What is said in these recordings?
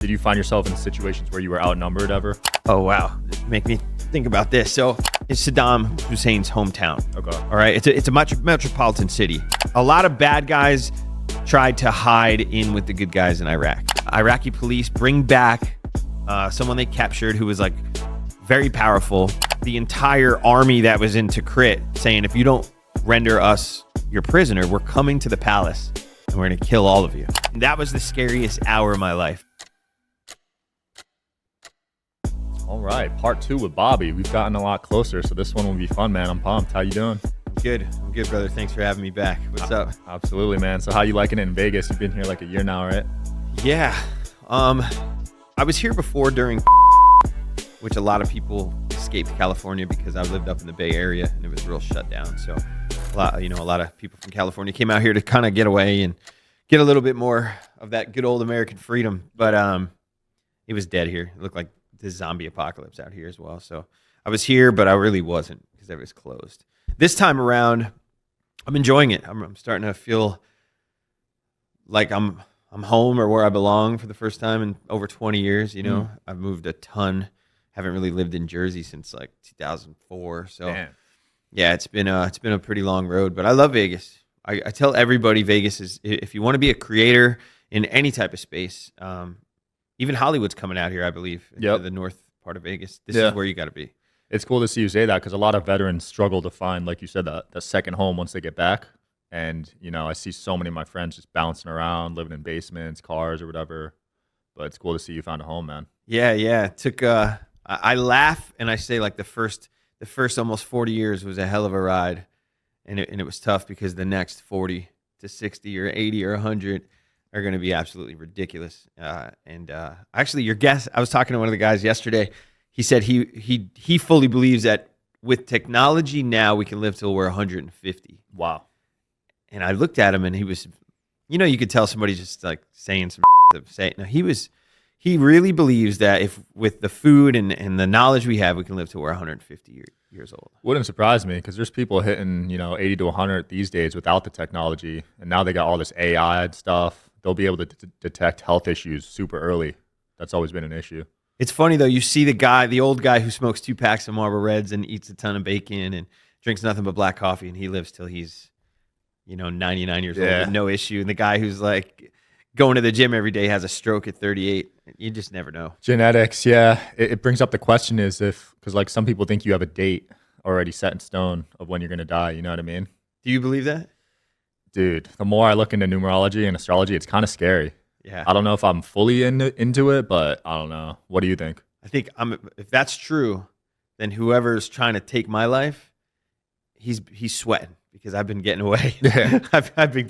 Did you find yourself in situations where you were outnumbered ever? Oh, wow. Make me think about this. So it's Saddam Hussein's hometown. Okay. All right. It's a metropolitan city. A lot of bad guys tried to hide in with the good guys in Iraq. Iraqi police bring back someone they captured who was like very powerful. The entire army that was in Tikrit saying, if you don't render us your prisoner, we're coming to the palace and we're going to kill all of you. And that was the scariest hour of my life. All right, part 2 with Bobby. We've gotten a lot closer, so this one will be fun, man. I'm pumped. How you doing? I'm good, brother. Thanks for having me back. What's up? Absolutely, man. So how you liking it in Vegas? You've been here like a year now, right? Yeah. I was here before during which a lot of people escaped California because I lived up in the Bay Area and it was real shut down. So a lot of people from California came out here to kind of get away and get a little bit more of that good old American freedom. But it was dead here. It looked like the zombie apocalypse out here as well. So I was here, but I really wasn't because it was closed. This time around, I'm enjoying it. I'm starting to feel like I'm home or where I belong for the first time in over 20 years. You know, I've moved a ton. Haven't really lived in Jersey since like 2004. So yeah, it's been a pretty long road, but I love Vegas. I tell everybody Vegas is, if you want to be a creator in any type of space, even Hollywood's coming out here, I believe, into the north part of Vegas. This is where you got to be. It's cool to see you say that because a lot of veterans struggle to find, like you said, the second home once they get back. And, you know, I see so many of my friends just bouncing around, living in basements, cars or whatever. But it's cool to see you found a home, man. Yeah. It took, I laugh and I say like the first almost 40 years was a hell of a ride. And it was tough because the next 40 to 60 or 80 or 100 are going to be absolutely ridiculous. Actually, your guess, I was talking to one of the guys yesterday. He said he fully believes that with technology now we can live till we're 150. Wow. And I looked at him and he was, you could tell somebody just like saying some to say. No, he really believes that if with the food and the knowledge we have, we can live till we're 150 years old. Wouldn't surprise me because there's people hitting 80 to 100 these days without the technology, and now they got all this AI and stuff. They'll be able to detect health issues super early. That's always been an issue. It's funny though. You see the old guy who smokes 2 packs of Marlboro Reds and eats a ton of bacon and drinks nothing but black coffee, and he lives till he's 99 years old with no issue. And the guy who's like going to the gym every day has a stroke at 38. You just never know. Genetics, yeah. It brings up the question is because like some people think you have a date already set in stone of when you're going to die. You know what I mean? Do you believe that? Dude, the more I look into numerology and astrology, it's kind of scary. Yeah. I don't know if I'm fully into it, but I don't know. What do you think? I think if that's true, then whoever's trying to take my life, he's sweating because I've been getting away. Yeah.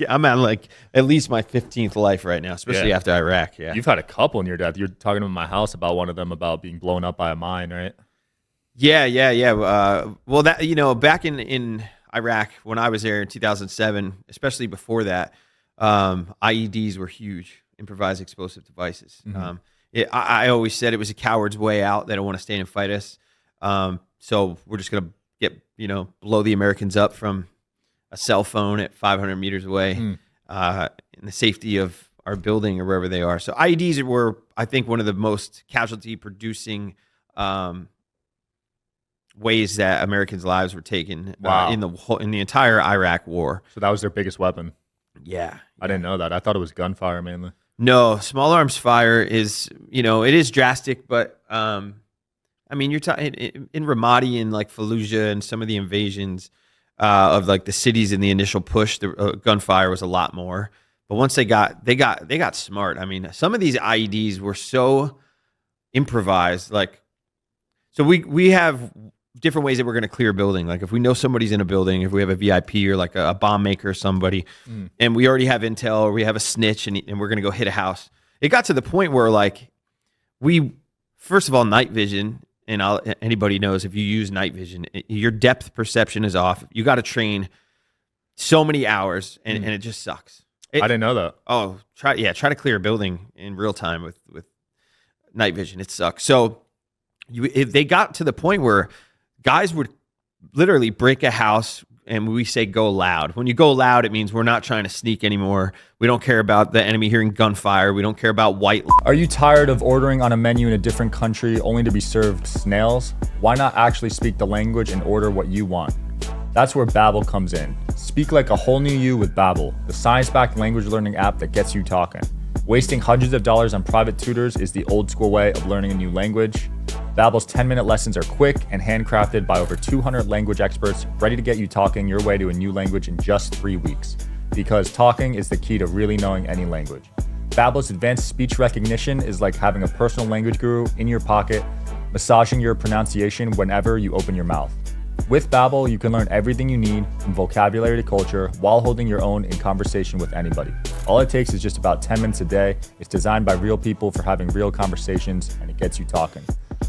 I'm on like at least my 15th life right now, especially after Iraq. Yeah. You've had a couple near death. You're talking about my house about one of them about being blown up by a mine, right? Yeah. Well, that back in Iraq when I was there in 2007, especially before that, IEDs were huge, improvised explosive devices. Mm-hmm. I always said it was a coward's way out. They don't want to stand and fight us. So we're just going to blow the Americans up from a cell phone at 500 meters away in the safety of our building or wherever they are. So IEDs were, I think, one of the most casualty producing ways that Americans' lives were taken in the entire Iraq war. So that was their biggest weapon. Yeah. I didn't know that. I thought it was gunfire mainly. No, small arms fire is, it is drastic, but you're talking in Ramadi and like Fallujah and some of the invasions of like the cities in the initial push, the gunfire was a lot more. But once they got smart. I mean, some of these IEDs were so improvised. Like, so we have different ways that we're going to clear a building. Like if we know somebody's in a building, if we have a VIP or like a bomb maker or somebody, and we already have intel or we have a snitch and we're going to go hit a house. It got to the point where like first of all, night vision, and anybody knows if you use night vision, your depth perception is off. You got to train so many hours and it just sucks. I didn't know that. Oh, try to clear a building in real time with night vision. It sucks. So if they got to the point where guys would literally break a house and we say go loud. When you go loud, it means we're not trying to sneak anymore. We don't care about the enemy hearing gunfire. We don't care about white. Are you tired of ordering on a menu in a different country only to be served snails? Why not actually speak the language and order what you want? That's where Babbel comes in. Speak like a whole new you with Babbel, the science-backed language learning app that gets you talking. Wasting hundreds of dollars on private tutors is the old school way of learning a new language. Babbel's 10-minute lessons are quick and handcrafted by over 200 language experts, ready to get you talking your way to a new language in just 3 weeks. Because talking is the key to really knowing any language. Babbel's advanced speech recognition is like having a personal language guru in your pocket, massaging your pronunciation whenever you open your mouth. With Babbel, you can learn everything you need from vocabulary to culture while holding your own in conversation with anybody. All it takes is just about 10 minutes a day. It's designed by real people for having real conversations, and it gets you talking.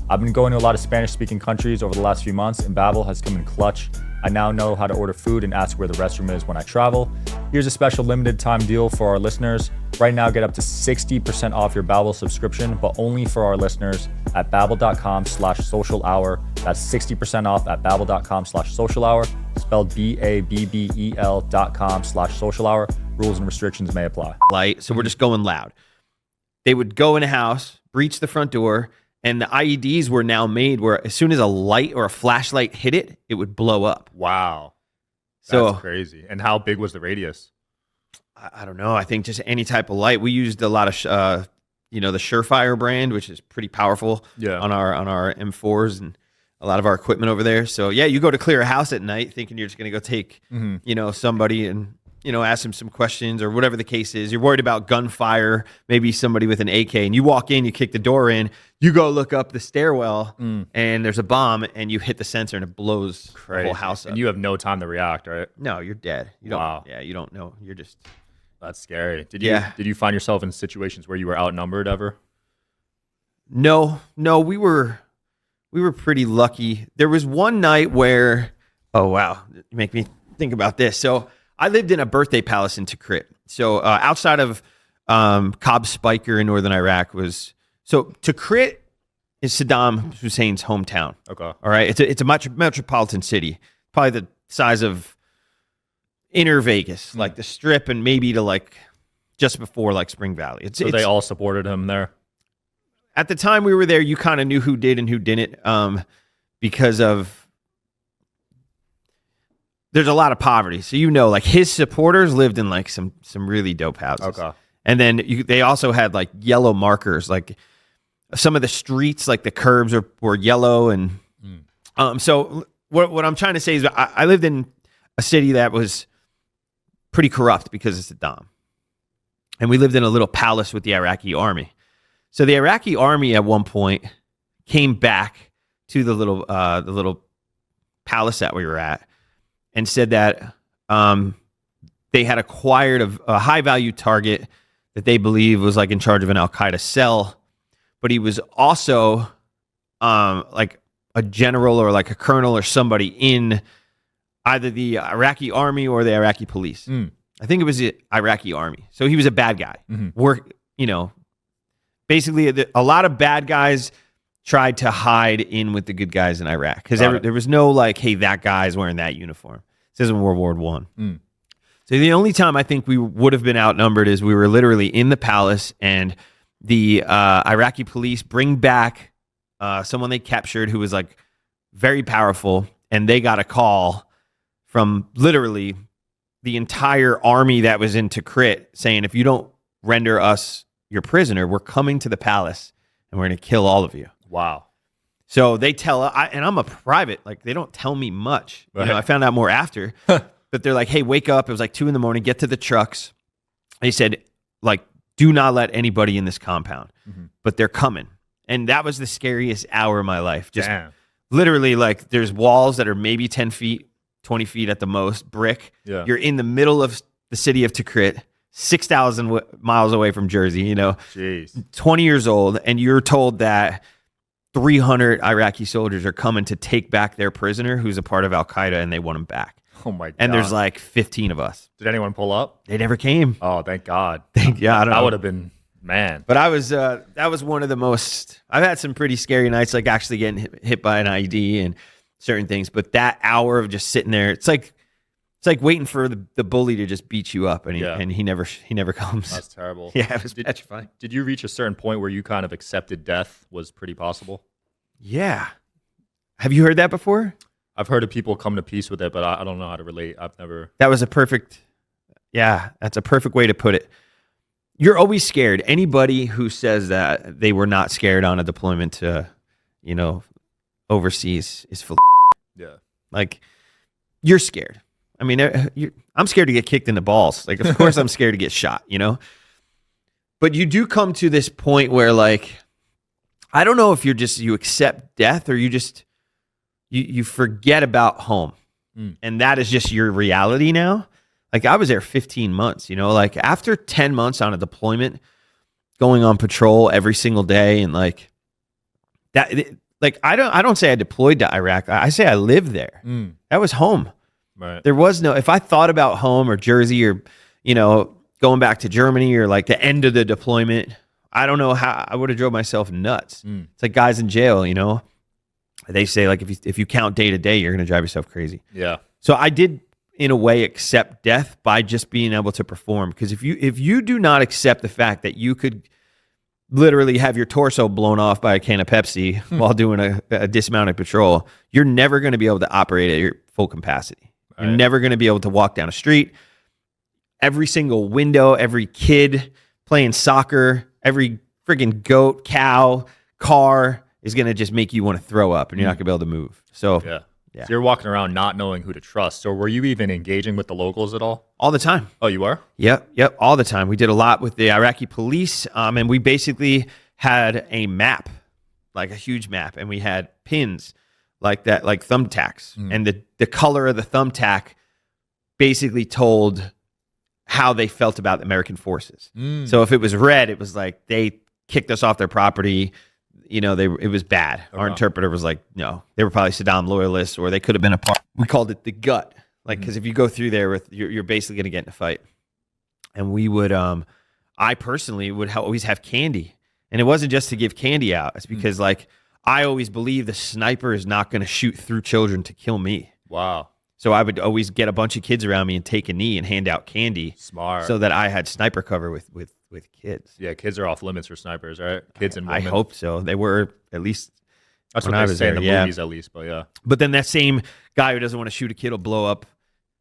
I've been going to a lot of Spanish-speaking countries over the last few months, and Babbel has come in clutch. I now know how to order food and ask where the restroom is when I travel. Here's a special limited time deal for our listeners. Right now, get up to 60% off your Babbel subscription, but only for our listeners at babbel.com/social hour. That's 60% off at babbel.com/social hour, spelled BABBEL.com/social hour. Rules and restrictions may apply. Light, so we're just going loud. They would go in a house, breach the front door, and the IEDs were now made where as soon as a light or a flashlight hit it, it would blow up. Wow. So That's crazy. And how big was the radius? I don't know. I think just any type of light. We used a lot of, the Surefire brand, which is pretty powerful on our M4s and a lot of our equipment over there. So yeah, you go to clear a house at night thinking you're just going to go take, somebody and, ask them some questions or whatever the case is. You're worried about gunfire, maybe somebody with an AK, and you walk in, you kick the door in, you go look up the stairwell, and there's a bomb, and you hit the sensor, and it blows the whole house up. And you have no time to react, right? No, you're dead. You don't. Wow. Yeah, you don't know. You're just. That's scary. Did you find yourself in situations where you were outnumbered ever? No, we were pretty lucky. There was one night where, oh wow, you make me think about this. So I lived in a birthday palace in Tikrit. So outside of Cobb Spiker in northern Iraq Tikrit is Saddam Hussein's hometown. Okay. All right. It's a metropolitan city, probably the size of inner Vegas, like the Strip, and maybe to just before Spring Valley. So they all supported him there? At the time we were there, you kind of knew who did and who didn't, because of there's a lot of poverty. So his supporters lived in some really dope houses. Okay. And then they also had yellow markers, some of the streets, the curbs were yellow, and so what I'm trying to say is I lived in a city that was pretty corrupt because of Saddam, and we lived in a little palace with the Iraqi army. So the Iraqi army at one point came back to the little palace that we were at and said that they had acquired a high value target that they believe was in charge of an Al Qaeda cell, but he was also a general or a colonel or somebody in either the Iraqi army or the Iraqi police. I think it was the Iraqi army. So he was a bad guy. Basically a lot of bad guys tried to hide in with the good guys in Iraq because there was no hey, that guy's wearing that uniform. This isn't World War I. So the only time I think we would have been outnumbered is we were literally in the palace, and the Iraqi police bring back someone they captured who was very powerful, and they got a call from literally the entire army that was in Tikrit saying, if you don't render us your prisoner, we're coming to the palace and we're going to kill all of you. Wow. So they tell, and I'm a private, they don't tell me much. Right. I found out more after, but they're hey, wake up. It was 2 a.m, get to the trucks. They said, do not let anybody in this compound, but they're coming. And that was the scariest hour of my life. Just literally there's walls that are maybe 10 feet, 20 feet at the most, brick. Yeah. You're in the middle of the city of Tikrit, 6,000 miles away from Jersey, Jeez. 20 years old, and you're told that 300 Iraqi soldiers are coming to take back their prisoner who's a part of Al Qaeda, and they want him back. Oh my God. And there's 15 of us. Did anyone pull up? They never came. Oh, thank God. I don't know. That would have been, man. But that was one of the most, I've had some pretty scary nights, actually getting hit by an IED and certain things. But that hour of just sitting there, it's It's like waiting for the bully to just beat you up, and he never comes. That's terrible. Yeah, it was petrifying. Did you reach a certain point where you kind of accepted death was pretty possible? Yeah. Have you heard that before? I've heard of people come to peace with it, but I don't know how to relate. I've never. That was that's a perfect way to put it. You're always scared. Anybody who says that they were not scared on a deployment to, overseas is full of Yeah. like, you're scared. I mean, I'm scared to get kicked in the balls. Like, of course I'm scared to get shot, But you do come to this point where, like, I don't know if you accept death or you just, you forget about home. And that is just your reality now. Like, I was there 15 months, like after 10 months on a deployment, going on patrol every single day. And like that, like, I don't say I deployed to Iraq. I say I lived there. That was home. Right. There was no, if I thought about home or Jersey or, going back to Germany or like the end of the deployment, I don't know how I would have drove myself nuts. It's like guys in jail, they say like, if you count day to day, you're going to drive yourself crazy. Yeah. So I did in a way accept death by just being able to perform. Because if you do not accept the fact that you could literally have your torso blown off by a can of Pepsi while doing a dismounted patrol, you're never going to be able to operate at your full capacity. You're never going to be able to walk down a street. Every single window, every kid playing soccer, every friggin' goat, cow, car is going to just make you want to throw up, and you're not going to be able to move. So, yeah. So you're walking around not knowing who to trust. So were you even engaging with the locals at all? All the time. Oh, you are? Yep, all the time. We did a lot with the Iraqi police, and we basically had a map, like a huge map, and we had pins like that, like thumbtacks. And the color of the thumbtack basically told how they felt about the American forces. So if it was red, it was like they kicked us off their property. It was bad. Our interpreter was like, no, they were probably Saddam loyalists, or they could have been a part. We called it the gut, like, because if you go through there with, you're basically going to get in a fight. And we would, I personally would always have candy, and it wasn't just to give candy out. It's because like I always believe the sniper is not going to shoot through children to kill me. Wow. So I would always get a bunch of kids around me and take a knee and hand out candy. Smart. So that I had sniper cover with kids. Yeah, kids are off limits for snipers, right? Kids and women. I hope so. They were, at least. That's what they say in the movies, at least. But yeah. But then that same guy who doesn't want to shoot a kid will blow up,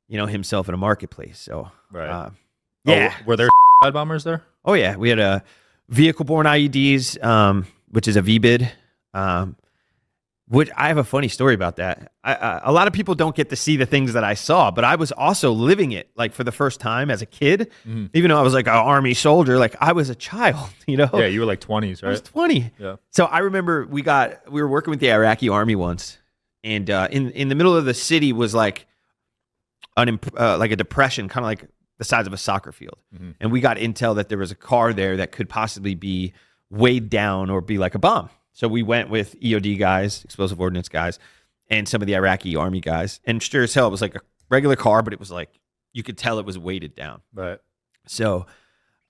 himself in a marketplace. So right. yeah. Were there bombers there? Oh yeah, we had a vehicle-borne IEDs, which is a VBID. Which I have a funny story about that. A lot of people don't get to see the things that I saw, but I was also living it like for the first time as a kid. Even though I was like an army soldier, like I was a child, Yeah, you were like 20s, right? I was 20. Yeah. So I remember we were working with the Iraqi army once, and in the middle of the city was like like a depression, kind of like the size of a soccer field. And we got intel that there was a car there that could possibly be weighed down or be like a bomb. So we went with EOD guys, explosive ordnance guys, and some of the Iraqi army guys. And sure as hell, it was like a regular car, but it was like, you could tell it was weighted down. Right. So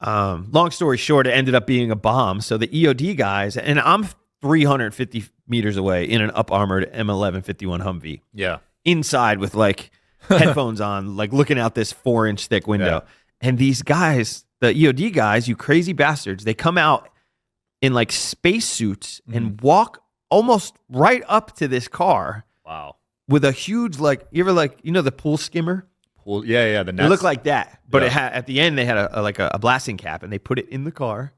long story short, it ended up being a bomb. So the EOD guys, and I'm 350 meters away in an up-armored M1151 Humvee. Yeah. Inside with like headphones on, like looking out this 4-inch thick window. Yeah. And these guys, the EOD guys, you crazy bastards, they come out in like spacesuits and walk almost right up to this car. Wow. With a huge, like, you ever like, the pool skimmer? Yeah, the nets. It looked like that. But it had, at the end, they had a blasting cap, and they put it in the car,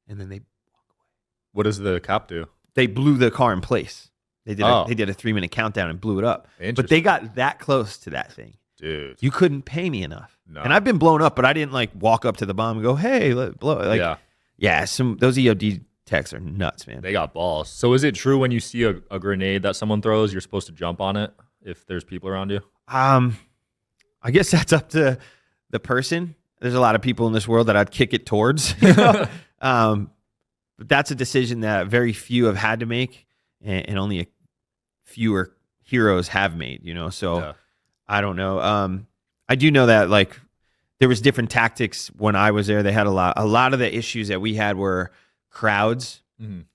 and then they walk away. What does the cap do? They blew the car in place. They did a 3-minute countdown and blew it up. But they got that close to that thing. Dude. You couldn't pay me enough. No. And I've been blown up, but I didn't like walk up to the bomb and go, hey, blow it. Like, yeah, those EOD techs are nuts, man. They got balls. So is it true when you see a grenade that someone throws, you're supposed to jump on it if there's people around you? I guess that's up to the person. There's a lot of people in this world that I'd kick it towards. But that's a decision that very few have had to make, and only a fewer heroes have made, So I don't know. I do know that like there was different tactics when I was there. They had a lot of the issues that we had were crowds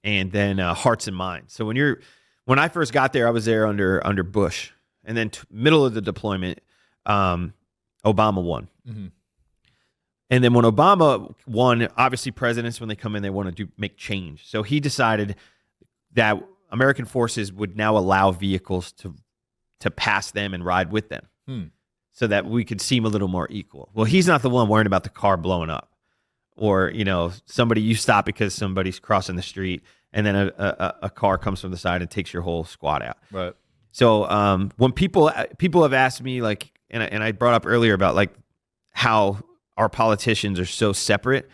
and then hearts and minds. So when I first got there, I was there under Bush, and then middle of the deployment, Obama won. Mm-hmm. And then when Obama won, obviously presidents, when they come in, they want to make change. So he decided that American forces would now allow vehicles to pass them and ride with them so that we could seem a little more equal. Well, he's not the one worrying about the car blowing up or, you stop because somebody's crossing the street and then a car comes from the side and takes your whole squad out. Right. So when people have asked me, like, and I brought up earlier about like how our politicians are so separate,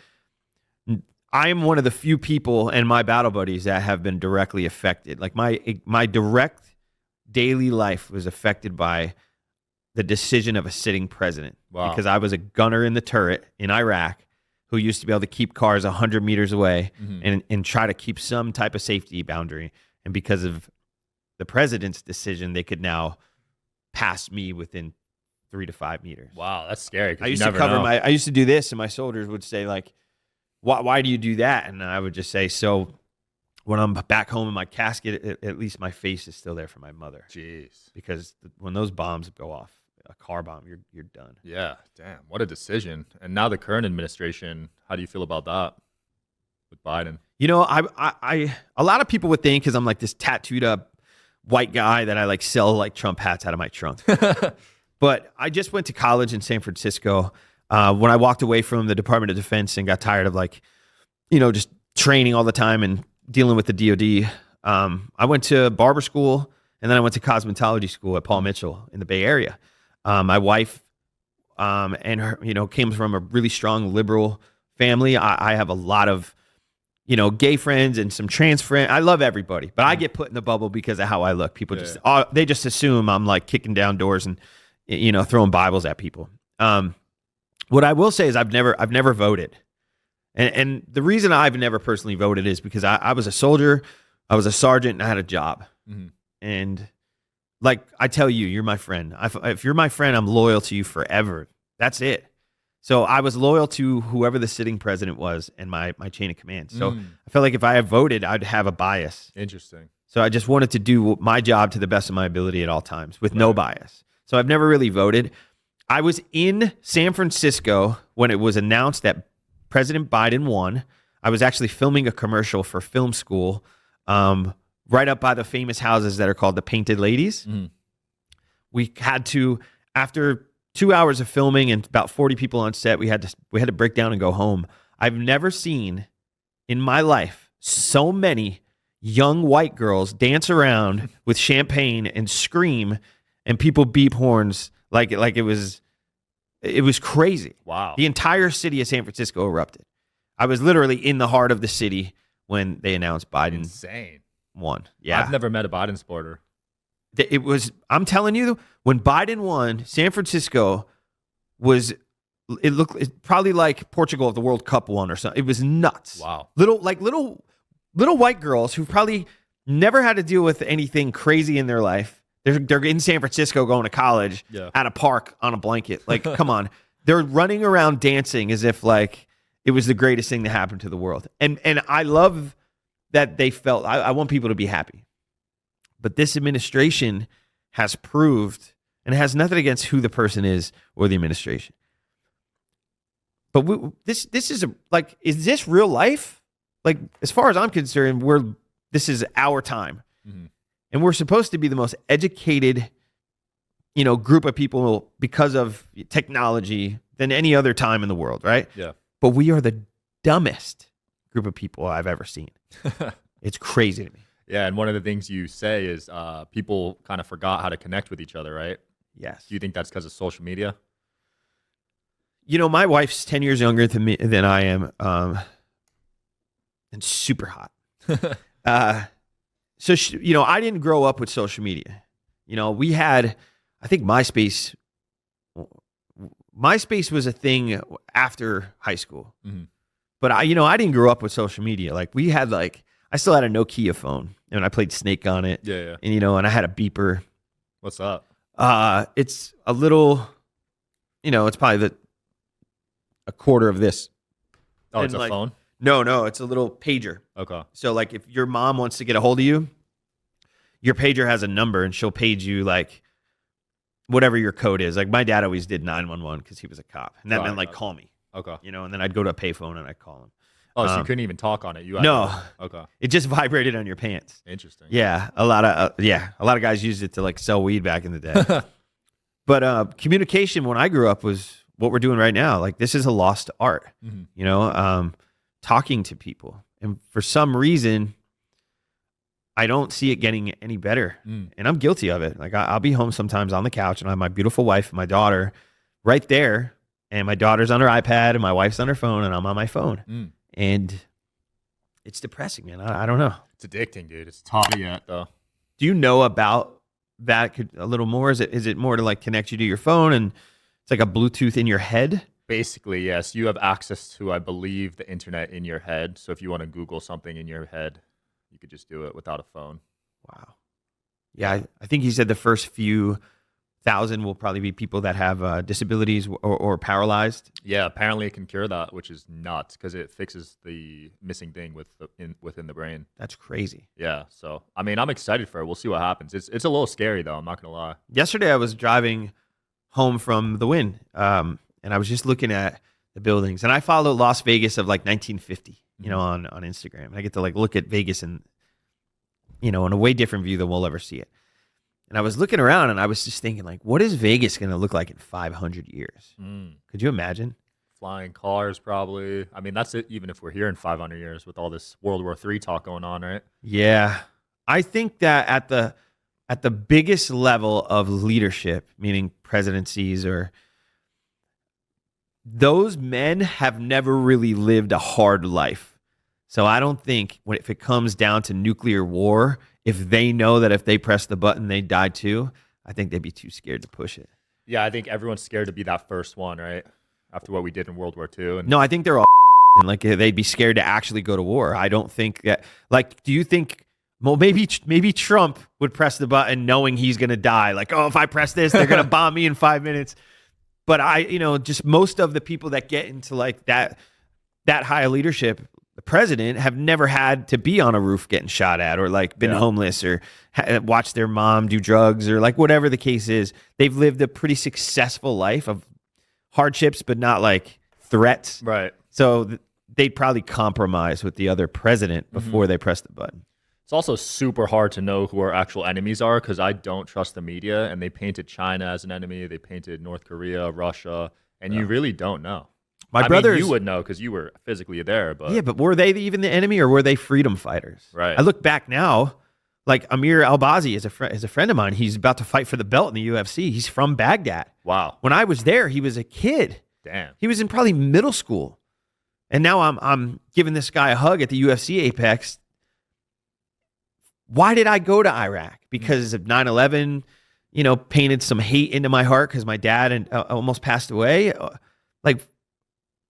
I am one of the few people and my battle buddies that have been directly affected. Like my direct daily life was affected by the decision of a sitting president. Wow. Because I was a gunner in the turret in Iraq who used to be able to keep cars 100 meters away and try to keep some type of safety boundary. And because of the president's decision, they could now pass me within 3 to 5 meters. Wow, that's scary. I used to cover I used to do this, and my soldiers would say like, why do you do that? And I would just say, so when I'm back home in my casket, at least my face is still there for my mother. Jeez. Because when those bombs go off, a car bomb, you're done. Yeah, damn, what a decision. And now the current administration, how do you feel about that with Biden? I a lot of people would think, because I'm like this tattooed up white guy, that I like sell like Trump hats out of my trunk. But I just went to college in San Francisco. When I walked away from the Department of Defense and got tired of just training all the time and dealing with the DOD, I went to barber school, and then I went to cosmetology school at Paul Mitchell in the Bay Area. My wife and her, came from a really strong liberal family. I have a lot of, gay friends and some trans friends. I love everybody, but I get put in the bubble because of how I look. People they just assume I'm like kicking down doors and, throwing Bibles at people. What I will say is I've never voted. And the reason I've never personally voted is because I was a soldier, I was a sergeant, and I had a job. Mm-hmm. And like I tell you, you're my friend. If you're my friend, I'm loyal to you forever. That's it. So I was loyal to whoever the sitting president was and my chain of command. So I felt like if I had voted, I'd have a bias. Interesting. So I just wanted to do my job to the best of my ability at all times with no bias. So I've never really voted. I was in San Francisco when it was announced that President Biden won. I was actually filming a commercial for film school right up by the famous houses that are called the Painted Ladies. Mm-hmm. We had to, after 2 hours of filming and about 40 people on set, we had to break down and go home. I've never seen in my life so many young white girls dance around with champagne and scream and people beep horns like it was crazy. Wow. The entire city of San Francisco erupted. I was literally in the heart of the city when they announced Biden won. Yeah. I've never met a Biden supporter. It was, I'm telling you, when Biden won, San Francisco it looked probably like Portugal if the World Cup won or something. It was nuts. Wow. Little white girls who probably never had to deal with anything crazy in their life. They're in San Francisco going to college at a park on a blanket. Like, come on. They're running around dancing as if like it was the greatest thing that happened to the world. And I love that they felt, I want people to be happy. But this administration has proved, and it has nothing against who the person is or the administration. But this is is this real life? Like, as far as I'm concerned, this is our time. Mm-hmm. And we're supposed to be the most educated, group of people because of technology than any other time in the world, right? Yeah. But we are the dumbest group of people I've ever seen. It's crazy to me. Yeah, and one of the things you say is people kind of forgot how to connect with each other, right? Yes. Do you think that's because of social media? My wife's 10 years younger than I am, and super hot. So, I didn't grow up with social media. We had, I think MySpace was a thing after high school. Mm-hmm. But I didn't grow up with social media. Like we had I still had a Nokia phone and I played Snake on it. Yeah. And, and I had a beeper. What's up? It's a little, it's probably a quarter of this. Oh, it's a phone? No, it's a little pager. Okay. So if your mom wants to get a hold of you, your pager has a number and she'll page you whatever your code is. Like my dad always did 911 because he was a cop, and that Right, meant like right. call me, Okay. and then I'd go to a payphone and I'd call him. Oh, so you couldn't even talk on it. You had No. to- okay. It just vibrated on your pants. Interesting. Yeah, a lot of guys used it to like sell weed back in the day. But communication when I grew up was what we're doing right now. Like this is a lost art, talking to people. And for some reason, I don't see it getting any better. And I'm guilty of it. Like I'll be home sometimes on the couch and I have my beautiful wife and my daughter right there. And my daughter's on her iPad and my wife's on her phone and I'm on my phone. And it's depressing, man. I don't know. It's addicting, dude. It's tough yet, though. Do you know about that a little more? Is it more to like connect you to your phone and it's like a Bluetooth in your head? Basically, yes. You have access to, I believe, the internet in your head. So if you want to Google something in your head, you could just do it without a phone. Wow. Yeah, I think he said the first few thousand will probably be people that have disabilities or paralyzed. Yeah, apparently it can cure that, which is nuts because it fixes the missing thing within the brain. That's crazy. Yeah, so I mean, I'm excited for it. We'll see what happens. It's a little scary though. I'm not gonna lie. Yesterday I was driving home from the Wynn, and I was just looking at the buildings, and I follow Las Vegas of like 1950, on Instagram. And I get to like look at Vegas in a way different view than we'll ever see it. And I was looking around and I was just thinking, like, what is Vegas going to look like in 500 years? Could you imagine? Flying cars, probably. I mean, that's it. Even if we're here in 500 years with all this World War III talk going on, right? Yeah, I think that at the biggest level of leadership, meaning presidencies, or those men have never really lived a hard life. So I don't think if it comes down to nuclear war, if they know that if they press the button, they die too, I think they'd be too scared to push it. Yeah, I think everyone's scared to be that first one, right? After what we did in World War II. And No, I think they're all like they'd be scared to actually go to war. I don't think that. Like, do you think? Well, maybe Trump would press the button knowing he's going to die. Like, oh, if I press this, they're going to bomb me in 5 minutes. But just most of the people that get into like that high of leadership, the president, have never had to be on a roof getting shot at or like been homeless or watch their mom do drugs or like whatever the case is. They've lived a pretty successful life of hardships, but not like threats. right. So they'd probably compromise with the other president before they press the button. It's also super hard to know who our actual enemies are because I don't trust the media, and they painted China as an enemy. They painted North Korea, Russia, and you really don't know. My I brothers, mean, you would know because you were physically there, but yeah, but were they even the enemy or were they freedom fighters? Right. I look back now, like Amir Al-Bazi is a friend of mine. He's about to fight for the belt in the UFC. He's from Baghdad. wow, When I was there, he was a kid. damn, He was in probably middle school. And now I'm giving this guy a hug at the UFC Apex. Why did I go to Iraq? Because of 9/11, painted some hate into my heart because my dad almost passed away. Like,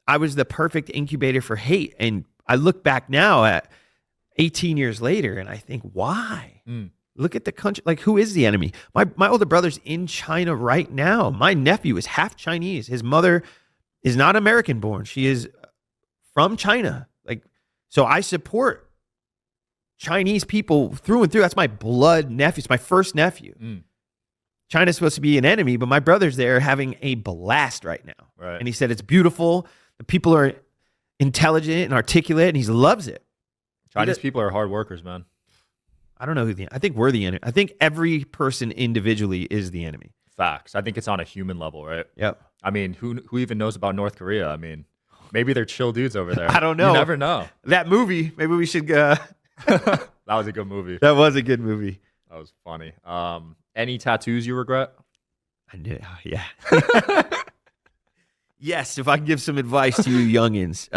I was the perfect incubator for hate. And I look back now at 18 years later and I think, why? Look at the country. Like, who is the enemy? My older brother's in China right now. My nephew is half Chinese. His mother is not American born. She is from China. Like, so I support Chinese people through and through. That's my blood nephew. It's my first nephew. China's supposed to be an enemy, but my brother's there having a blast right now. right. And he said it's beautiful. The people are intelligent and articulate, and he loves it. Chinese people are hard workers, man. I don't know I think we're the enemy. I think every person individually is the enemy. Facts. I think it's on a human level, right? Yep. I mean, who even knows about North Korea? I mean, maybe they're chill dudes over there. I don't know. You never know. That movie, maybe we should That was a good movie. that was a good movie. That was funny. Any tattoos you regret? I knew, yeah. Yes, if I can give some advice to you youngins.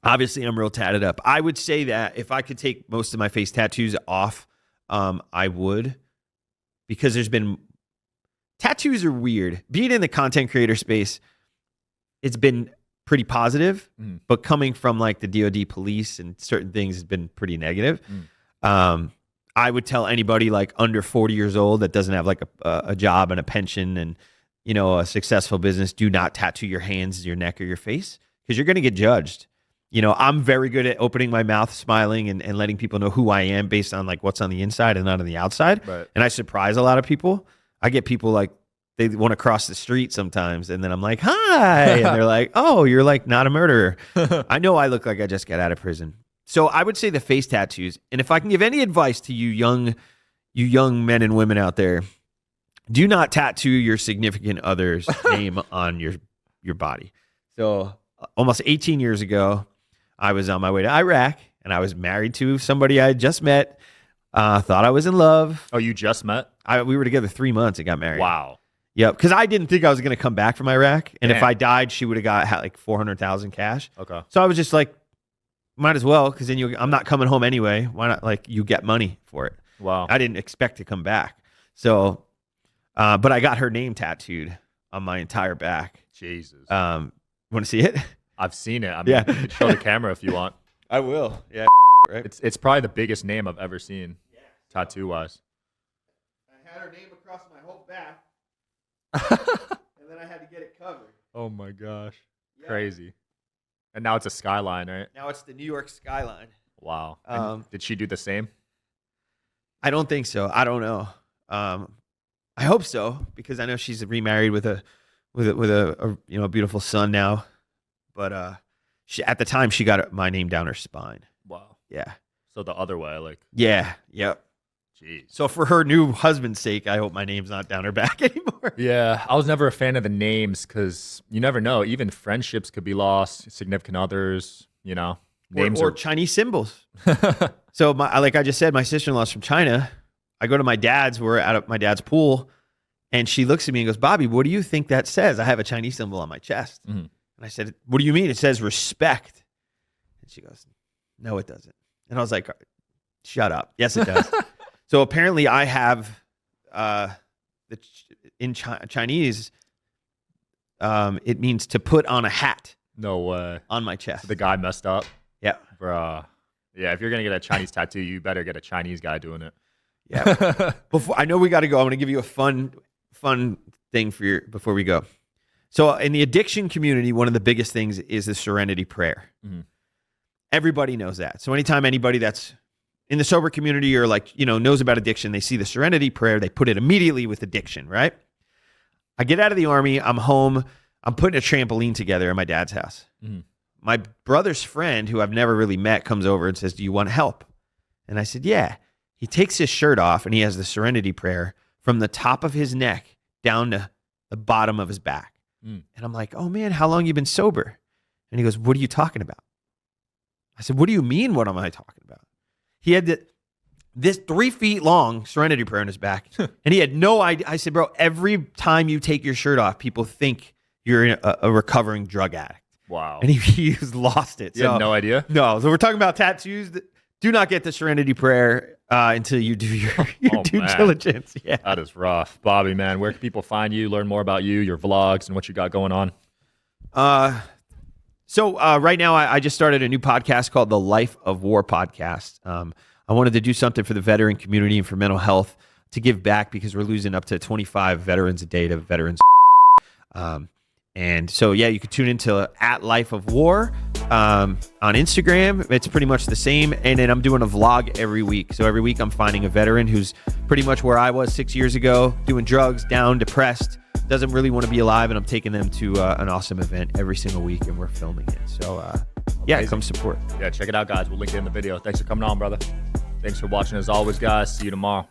Obviously, I'm real tatted up. I would say that if I could take most of my face tattoos off, I would. Because tattoos are weird. Being in the content creator space, it's been pretty positive, but coming from like the DOD police and certain things has been pretty negative. I would tell anybody like under 40 years old that doesn't have like a job and a pension and a successful business, do not tattoo your hands, your neck, or your face because you're going to get judged. I'm very good at opening my mouth, smiling, and letting people know who I am based on like what's on the inside and not on the outside. Right. And I surprise a lot of people. I get people like, they want to cross the street sometimes, and then I'm like, hi, and they're like, oh, you're like not a murderer. I know I look like I just got out of prison. So I would say the face tattoos. And if I can give any advice to you young men and women out there, do not tattoo your significant other's name on your body. So almost 18 years ago, I was on my way to Iraq, and I was married to somebody I had just met. Thought I was in love. Oh, you just met? We were together 3 months and got married. Wow. Yep, because I didn't think I was going to come back from Iraq, and if Damn. I died, she would have got like $400,000 cash. Okay. So I was just like, might as well, because then I'm not coming home anyway. Why not? Like, you get money for it. Wow. I didn't expect to come back. So, but I got her name tattooed on my entire back. Jesus. Want to see it? I've seen it. I mean, you can show the camera if you want. I will. Yeah. Right. It's probably the biggest name I've ever seen, tattoo wise. I had her name across my whole back, and then I had to get it covered. Oh my gosh. Yeah. Crazy. And now it's a skyline, right? Now it's the New York skyline. Wow. And did she do the same? I don't think so. I don't know. I hope so, because I know she's remarried with a beautiful son now. But she, at the time, she got my name down her spine. Wow. Yeah. So the other way, like, Yeah. Yep. jeez. So for her new husband's sake, I hope my name's not down her back anymore. Yeah, I was never a fan of the names because you never know. Even friendships could be lost, significant others, names or Chinese symbols. So like I just said, my sister-in-law's from China. I go to my dad's. We're at my dad's pool, and she looks at me and goes, "Bobby, what do you think that says?" I have a Chinese symbol on my chest. Mhm. And I said, "What do you mean? It says respect." And she goes, "No, it doesn't." And I was like, "Shut up." Yes, it does. So apparently I have in Chinese, it means to put on a hat No way. on my chest. So the guy messed up? Yeah. Bruh. Yeah, if you're going to get a Chinese tattoo, you better get a Chinese guy doing it. Yeah. Before I know we got to go, I'm going to give you a fun thing before we go. So in the addiction community, one of the biggest things is the serenity prayer. Mhm. Everybody knows that. So anytime anybody that's in the sober community or knows about addiction, they see the serenity prayer, they put it immediately with addiction, right? I get out of the army, I'm home, I'm putting a trampoline together in my dad's house. Mhm. My brother's friend, who I've never really met, comes over and says, "Do you want help?" And I said, "Yeah." He takes his shirt off and he has the serenity prayer from the top of his neck down to the bottom of his back. Mm. And I'm like, "Oh man, how long you been sober?" And he goes, "What are you talking about?" I said, "What do you mean? What am I talking about?" He had this 3 feet long serenity prayer on his back, and he had no idea. I said, "Bro, every time you take your shirt off, people think you're a recovering drug addict." Wow. And he's lost it. You had no idea? No. So we're talking about tattoos. Do not get the serenity prayer until you do your due man. diligence. Yeah. That is rough. Bobby, man, where can people find you, learn more about you, your vlogs, and what you got going on? So right now I just started a new podcast called the Life of War podcast. I wanted to do something for the veteran community and for mental health to give back, because we're losing up to 25 veterans a day to veterans. And so, yeah, you can tune into @Life of War on Instagram. It's pretty much the same. And then I'm doing a vlog every week. So every week I'm finding a veteran who's pretty much where I was 6 years ago, doing drugs, down, depressed, doesn't really want to be alive. And I'm taking them to an awesome event every single week, and we're filming it. So, yeah, Amazing. come support. Yeah, check it out, guys. We'll link it in the video. Thanks for coming on, brother. Thanks for watching as always, guys. See you tomorrow.